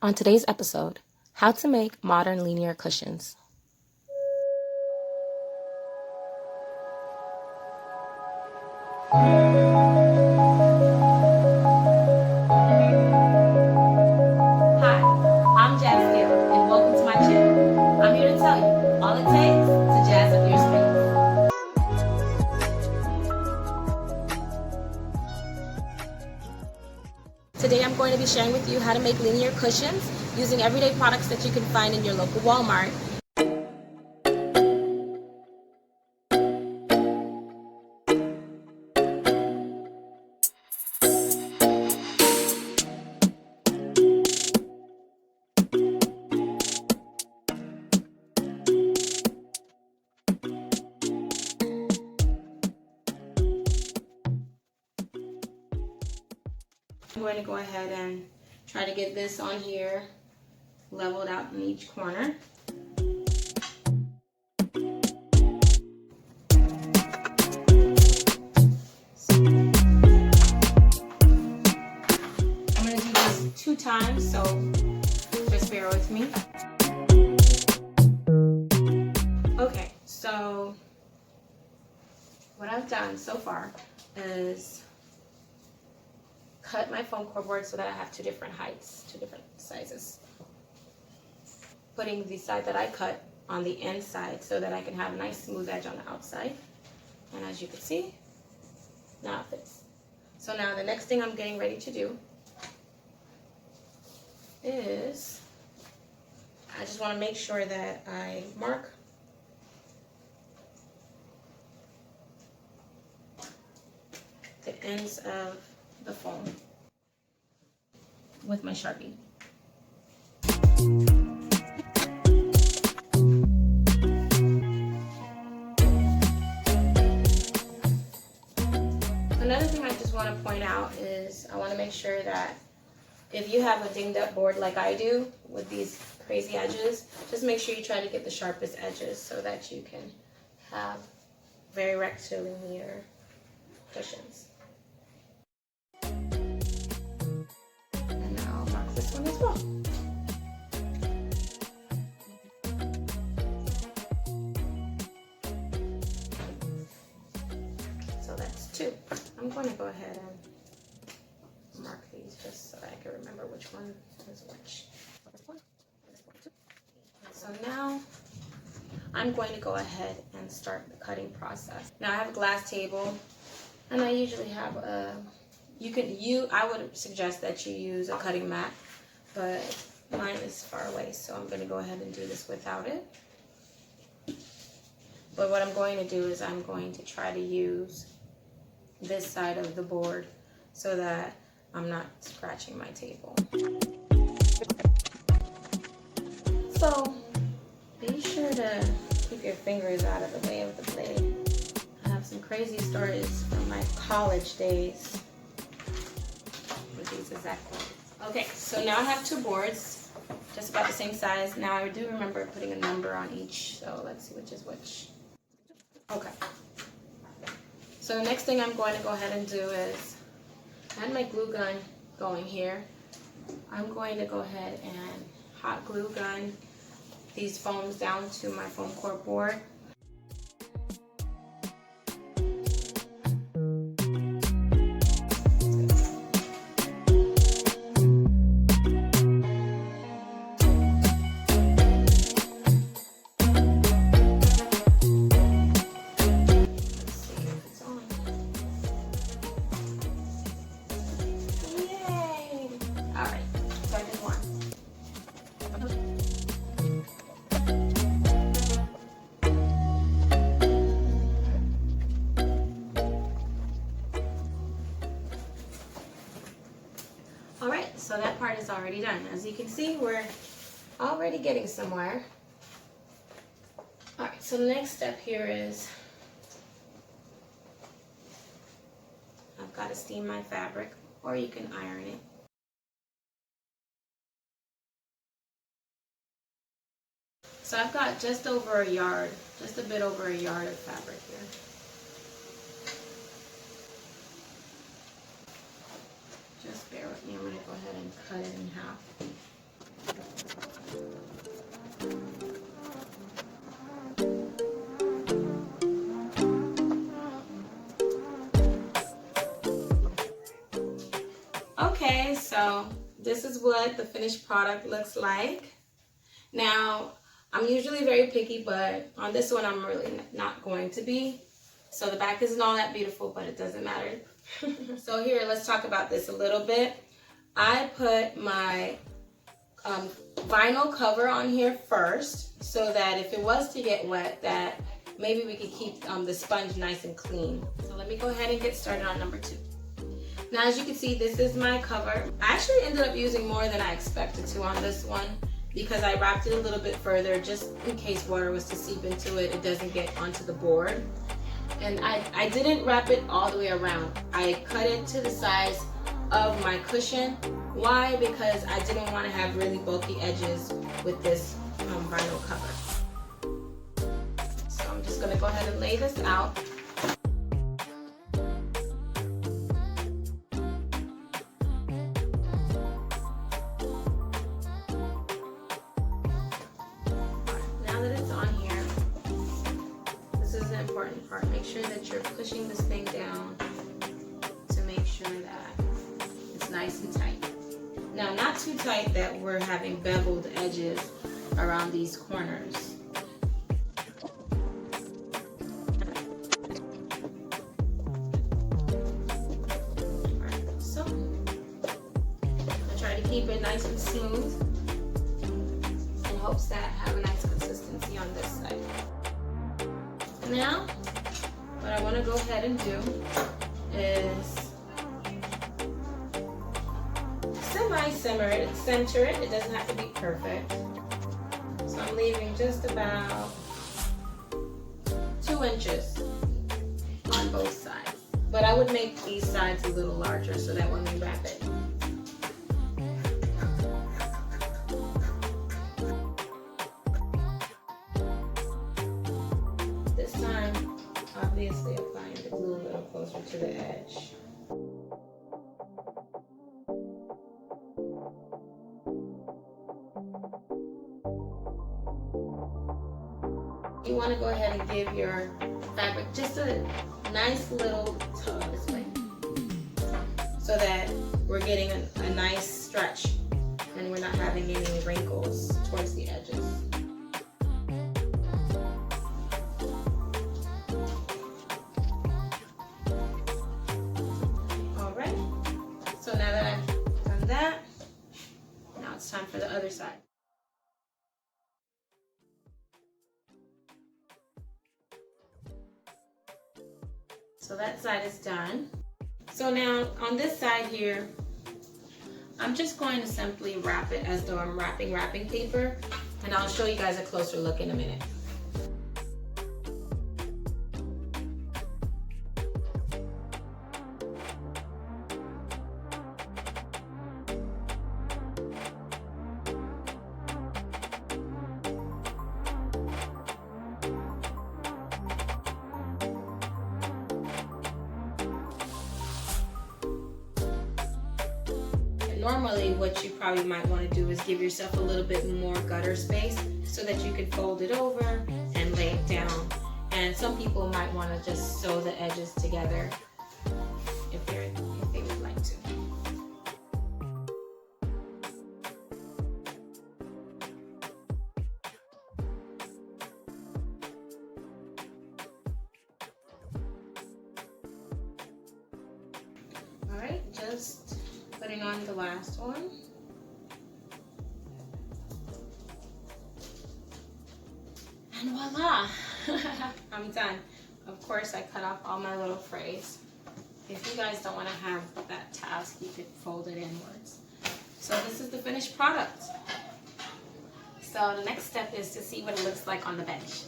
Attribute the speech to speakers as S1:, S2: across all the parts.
S1: On today's episode, how to make modern linear cushions. Hi, I'm Jazz and welcome to my channel. I'm here to tell you all it takes to jazz up your space. Today I'm going to be sharing with you how to make linear cushions using everyday products that you can find in your local Walmart. I'm going to go ahead and try to get this on here leveled out in each corner. I'm going to do this 2 times, so just bear with me. Okay, so what I've done so far is cut my foam core board so that I have 2 different heights, 2 different sizes. Putting the side that I cut on the inside so that I can have a nice smooth edge on the outside. And as you can see, now it fits. So now the next thing I'm getting ready to do is I just want to make sure that I mark the ends of the foam with my Sharpie. Another thing I just want to point out is I want to make sure that if you have a dinged up board like I do with these crazy edges, just make sure you try to get the sharpest edges so that you can have very rectilinear cushions. And now I'll mark this one as well. So that's 2. I'm going to go ahead and mark these just so I can remember which one is which. So now I'm going to go ahead and start the cutting process. Now I have a glass table, and I usually have a, I would suggest that you use a cutting mat, but mine is far away, so I'm going to go ahead and do this without it. But what I'm going to do is I'm going to try to use this side of the board so that I'm not scratching my table. So be sure to keep your fingers out of the way of the blade. I have some crazy stories from my college days with these X-acto. Okay, so now I have 2 boards, just about the same size. Now I do remember putting a number on each, so let's see which is which. Okay. So the next thing I'm going to go ahead and do is, I had my glue gun going here. I'm going to go ahead and hot glue gun these foams down to my foam core board. Alright, so that part is already done. As you can see, we're already getting somewhere. Alright, so the next step here is I've got to steam my fabric, or you can iron it. So I've got just over a yard, just a bit over a yard of fabric here. Just bear with me, I'm going to go ahead and cut it in half. So this is what the finished product looks like. Now, I'm usually very picky, but on this one I'm really not going to be. So the back isn't all that beautiful, but it doesn't matter. So here, let's talk about this a little bit. I put my vinyl cover on here first, so that if it was to get wet, that maybe we could keep the sponge nice and clean. So let me go ahead and get started on number 2. Now, as you can see, this is my cover. I actually ended up using more than I expected to on this one, because I wrapped it a little bit further just in case water was to seep into it, it doesn't get onto the board. And I didn't wrap it all the way around. I cut it to the size of my cushion. Why? Because I didn't want to have really bulky edges with this vinyl cover. So I'm just going to go ahead and lay this out. Now that it's on here, this is the important part. Make sure that you're pushing this thing down to make sure that it's nice and tight. Now, not too tight that we're having beveled edges around these corners. Alright, so I try to keep it nice and smooth in hopes that I have a nice consistency on this side. Now, what I want to go ahead and do is semi-center it. It doesn't have to be perfect. So I'm leaving just about 2 inches on both sides. But I would make these sides a little larger so that when we wrap it, this time, obviously applying the glue a little closer to the edge. You want to go ahead and give your fabric just a nice little tug this way, so that we're getting a nice stretch and we're not having any wrinkles towards the edges. Alright, so now that I've done that, now it's time for the other side. So that side is done. So now on this side here, I'm just going to simply wrap it as though I'm wrapping paper, and I'll show you guys a closer look in a minute. Normally, what you probably might want to do is give yourself a little bit more gutter space so that you can fold it over and lay it down. And some people might want to just sew the edges together if they would like to. All right, just putting on the last one. And voila, I'm done. Of course, I cut off all my little frays. If you guys don't want to have that task, you could fold it inwards. So this is the finished product. So the next step is to see what it looks like on the bench.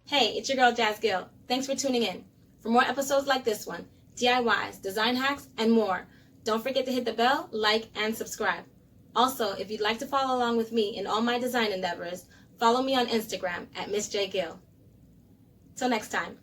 S1: Hey, it's your girl Jazz Gill. Thanks for tuning in. For more episodes like this one, DIYs, design hacks, and more, don't forget to hit the bell, like, and subscribe. Also, if you'd like to follow along with me in all my design endeavors, follow me on Instagram at Miss J Gill. Till next time.